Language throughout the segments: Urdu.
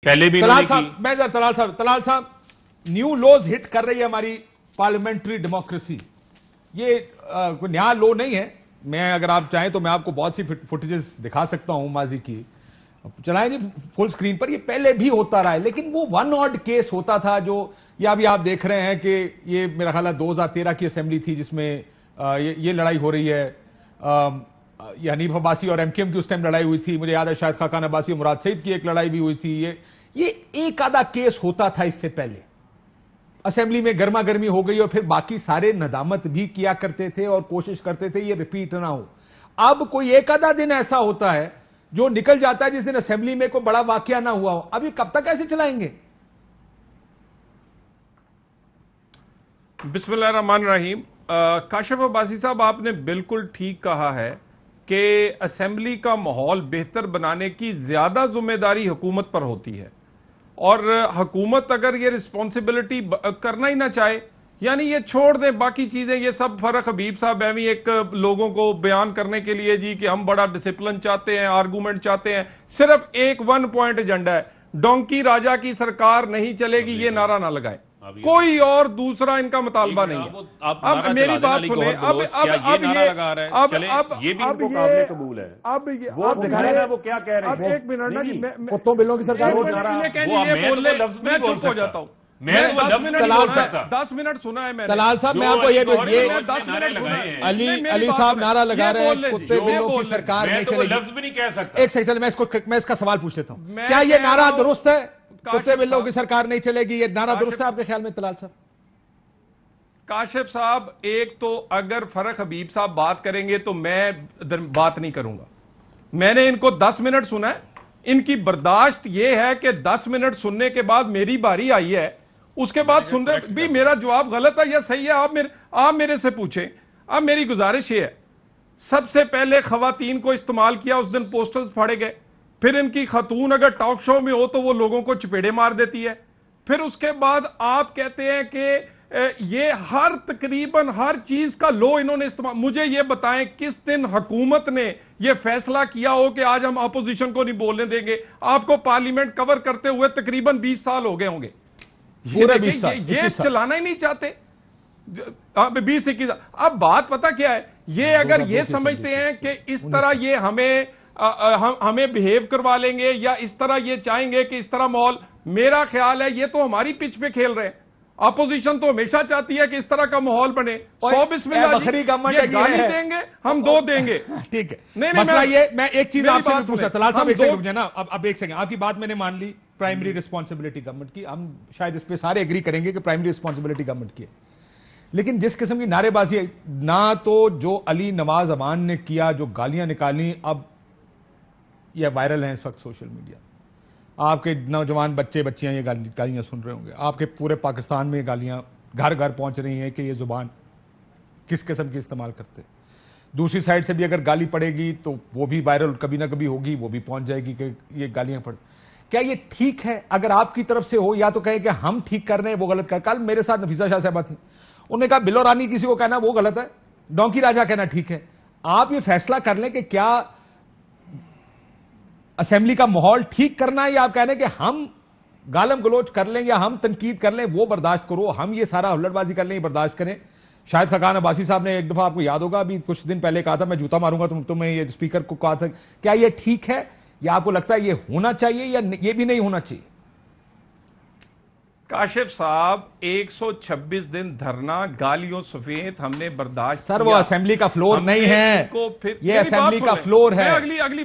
پہلے بھی طلال صاحب نیو لوز ہٹ کر رہی ہے ہماری پارلیمنٹری ڈیموکریسی. یہ کوئی نیا لو نہیں ہے. میں اگر آپ چاہیں تو میں آپ کو بہت سی فوٹیجز دکھا سکتا ہوں ماضی کی. چلائیں جی فل سکرین پر. یہ پہلے بھی ہوتا رہا ہے لیکن وہ ون آڈ کیس ہوتا تھا جو یا بھی آپ دیکھ رہے ہیں کہ یہ میرا خیال ہے 2013 کی اسمبلی تھی جس میں یہ لڑائی ہو رہی ہے. یہ حنیف عباسی اور ایم کیو ایم کی اس ٹائم لڑائی ہوئی تھی. مجھے یاد ہے شاید خاقان عباسی اور مراد سعید کی ایک لڑائی بھی ہوئی تھی. یہ ایک آدھا کیس ہوتا تھا اس سے پہلے. اسمبلی میں گرما گرمی ہو گئی اور پھر باقی سارے ندامت بھی کیا کرتے تھے اور کوشش کرتے تھے یہ ریپیٹ نہ ہو. اب کوئی ایک آدھا دن ایسا ہوتا ہے جو نکل جاتا ہے جس دن اسمبلی میں کوئی بڑا واقعہ نہ ہوا ہو. اب یہ کب تک ایسے چلائیں گے؟ بسم اللہ الرحمن الرحیم. کاشف عباسی صاحب آپ نے بالکل ٹھیک کہا ہے کہ اسمبلی کا ماحول بہتر بنانے کی زیادہ ذمہ داری حکومت پر ہوتی ہے اور حکومت اگر یہ رسپانسبلٹی کرنا ہی نہ چاہے یعنی یہ چھوڑ دیں باقی چیزیں. یہ سب فرق حبیب صاحب ایویں ایک لوگوں کو بیان کرنے کے لیے جی کہ ہم بڑا ڈسپلن چاہتے ہیں, آرگومنٹ چاہتے ہیں. صرف ایک 1 پوائنٹ ایجنڈا ہے, ڈونکی راجا کی سرکار نہیں چلے گی, یہ نعرہ نہ لگائیں. کوئی اور دوسرا ان کا مطالبہ نہیں ہے. اب میری بات سنیں. یہ بھی ان کو قابل قبول ہے. وہ دکھائیں نا وہ کیا کہہ رہے ہیں. ایک منٹ نا جی, کتوں بلوں کی سرکار میں چپ ہو جاتا ہوں. میں 10 منٹ سنا ہے میں نے. طلال صاحب میں آپ کو یہ علی صاحب نعرہ لگا رہے ہیں کتے بلوں کی سرکار نہیں چلے گی. لفظ بھی نہیں کہہ سکتا. ایک سیکنڈ میں اس کا سوال پوچھ لیتا ہوں. کیا یہ نعرہ درست ہے کتے بلوں کی سرکار نہیں چلے گی؟ یہ نعرہ درست ہے آپ کے خیال میں طلال صاحب؟ کاشف صاحب ایک تو اگر فرق حبیب صاحب بات کریں گے تو میں بات نہیں کروں گا. میں نے ان کو 10 منٹ سنا ہے. ان کی برداشت یہ ہے کہ 10 منٹ سننے کے بعد میری باری آئی ہے, اس کے بعد سن رہے بھی میرا جواب غلط ہے یا صحیح ہے آپ میرے سے پوچھیں. اب میری گزارش یہ ہے, سب سے پہلے خواتین کو استعمال کیا, اس دن پوسٹرز پھاڑے گئے. پھر ان کی خاتون اگر ٹاک شو میں ہو تو وہ لوگوں کو چپیڑے مار دیتی ہے. پھر اس کے بعد آپ کہتے ہیں کہ یہ تقریباً ہر چیز کا لو انہوں نے استعمال. مجھے یہ بتائیں کس دن حکومت نے یہ فیصلہ کیا ہو کہ آج ہم اپوزیشن کو نہیں بولنے دیں گے؟ آپ کو پارلیمنٹ کور کرتے ہوئے تقریباً 20 سال ہو گئے ہوں گے. یہ چلانا ہی نہیں چاہتے. 20-21. اب بات پتہ کیا ہے, یہ اگر یہ سمجھتے ہیں کہ اس طرح یہ ہمیں بہیو کروا لیں گے یا اس طرح یہ چاہیں گے کہ اس طرح ماحول, میرا خیال ہے یہ تو ہماری پچ پہ کھیل رہے ہیں. اپوزیشن تو ہمیشہ چاہتی ہے کہ اس طرح کا ماحول بنے. 100 بسم اللہ یہ گالی دیں گے, ہم 2 دیں گے. ٹھیک ہے, مسئلہ یہ میں ایک چیز آپ سے پوچھتا. طلال صاحب ایک سیکنڈ رک جائیں نا. اب ایک سیکنڈ, آپ کی بات میں نے مان لی پرائمری رسپانسبلٹی گورنمنٹ کی. ہم شاید اس پہ سارے ایگری کریں گے کہ پرائمری رسپانسبلٹی گورنمنٹ کی ہے. لیکن جس قسم کی نعرے بازی ہے نہ, تو جو علی نواز امان نے کیا, جو گالیاں نکالی, اب یہ وائرل ہیں اس وقت سوشل میڈیا. آپ کے نوجوان بچے بچیاں یہ گالیاں سن رہے ہوں گے. آپ کے پورے پاکستان میں یہ گالیاں گھر گھر پہنچ رہی ہیں کہ یہ زبان کس قسم کی استعمال کرتے. دوسری سائڈ سے بھی اگر گالی پڑے گی تو وہ بھی وائرل کبھی نہ کبھی ہوگی, وہ بھی پہنچ جائے گی کہ یہ گالیاں پڑ. کیا یہ ٹھیک ہے؟ اگر آپ کی طرف سے ہو یا تو کہیں کہ ہم ٹھیک کر رہے ہیں, وہ غلط کر. کل میرے ساتھ نفیسہ شاہ صاحبہ تھی, انہوں نے کہا بلو رانی کسی کو کہنا وہ غلط ہے, ڈونکی راجا کہنا ٹھیک ہے. آپ یہ فیصلہ کر لیں کہ کیا اسمبلی کا ماحول ٹھیک کرنا ہے یا آپ کہہ رہے ہیں کہ ہم گالم گلوچ کر لیں یا ہم تنقید کر لیں وہ برداشت کرو, ہم یہ سارا ہلڑ بازی کر لیں یہ برداشت کریں. شاید خاقان عباسی صاحب نے ایک دفعہ آپ کو یاد ہوگا ابھی کچھ دن پہلے کہا تھا میں جوتا ماروں گا تمہیں, یہ اسپیکر کو کہا تھا. کیا یہ ٹھیک ہے یا آپ کو لگتا ہے یہ ہونا چاہیے یا یہ بھی نہیں ہونا چاہیے؟ کاشف صاحب 126 دن دھرنا گالیوں سفید ہم نے برداشت. سر وہ اسمبلی کا فلور نہیں ہے, یہ اسمبلی کا فلور ہے. اگلی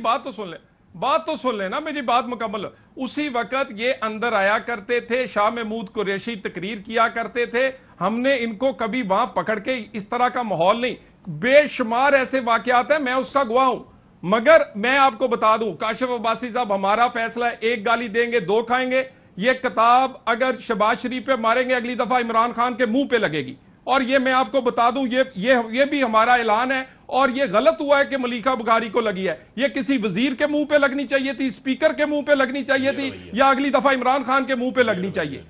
بات تو سن لیں نا, میری بات مکمل. اسی وقت یہ اندر آیا کرتے تھے, شاہ محمود قریشی تقریر کیا کرتے تھے. ہم نے ان کو کبھی وہاں پکڑ کے اس طرح کا ماحول نہیں. بے شمار ایسے واقعات ہیں, میں اس کا گواہ ہوں. مگر میں آپ کو بتا دوں کاشف عباسی صاحب, ہمارا فیصلہ ہے, 1 گالی دیں گے 2 کھائیں گے. یہ کتاب اگر شہباز شریف پہ ماریں گے اگلی دفعہ عمران خان کے منہ پہ لگے گی. اور یہ میں آپ کو بتا دوں یہ بھی ہمارا اعلان ہے. اور یہ غلط ہوا ہے کہ ملیکہ بخاری کو لگی ہے, یہ کسی وزیر کے منہ پہ لگنی چاہیے تھی, اسپیکر کے منہ پہ لگنی چاہیے تھی, یا اگلی دفعہ عمران خان کے منہ پہ لگنی چاہیے.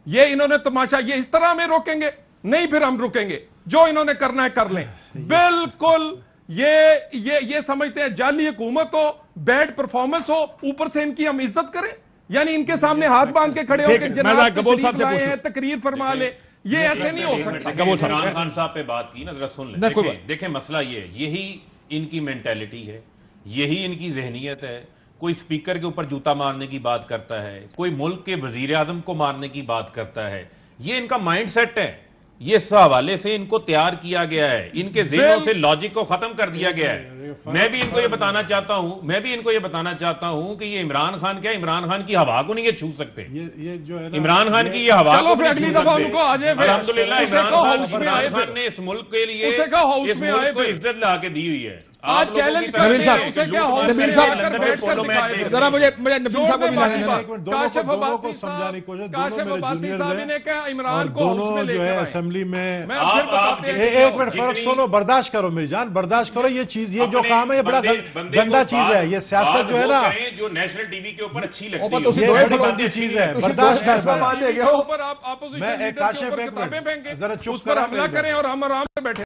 یہ انہوں نے تماشا, یہ اس طرح ہمیں روکیں گے نہیں, پھر ہم رکیں گے. جو انہوں نے کرنا ہے کر لیں. بالکل یہ سمجھتے ہیں جعلی حکومت ہو, بیڈ پرفارمنس ہو, اوپر سے ان کی ہم عزت کریں. یعنی ان کے سامنے ہاتھ باندھ کے کھڑے ہو کے جناب گبول صاحب سے تشریف لائے ہیں، تقریر فرما لے، یہ ایسے نہیں ہو سکتا. عمران خان صاحب پہ بات کی نا، ذرا سن لیں. دیکھیں مسئلہ یہ ہے، یہی ان کی مینٹیلٹی ہے، یہی ان کی ذہنیت ہے. کوئی سپیکر کے اوپر جوتا مارنے کی بات کرتا ہے، کوئی ملک کے وزیر اعظم کو مارنے کی بات کرتا ہے. یہ ان کا مائنڈ سیٹ ہے، یہ اس حوالے سے ان کو تیار کیا گیا ہے، ان کے ذہنوں سے لاجک کو ختم کر دیا گیا ہے. میں بھی ان کو یہ بتانا چاہتا ہوں کہ یہ عمران خان کیا، عمران خان کی ہوا کو نہیں یہ چھو سکتے. عمران خان کی یہ ہوا کو نہیں چھو سکتے. الحمدللہ عمران خان نے اس ملک کے لیے اس ملک کو عزت لا کے دی ہوئی ہے. آج چیلنج کرتے ہیں اسے کیا ہاؤس میں آ کر بیٹھ کر دکھائے. ذرا مجھے نبیل صاحب کو بھی جانے دینا. کاشف عباسی صاحب نے کہا عمران کو ہاؤس میں لے کر آئے اسمبلی میں. ایک منٹ فرق سنو، برداشت کرو میری جان، برداشت کرو. یہ چیز، یہ جو کام ہے یہ بڑا گندا چیز ہے. یہ سیاست جو ہے نا، جو نیشنل ٹی وی کے اوپر اچھی لگتی ہے، یہ بڑی گندی چیز ہے. برداشت کرو. اوپر آپ اپوزیشن لیڈر کے اوپر کتابیں پھینکیں، ذرا اس پر حملہ کریں اور ہم آرام سے بیٹھے.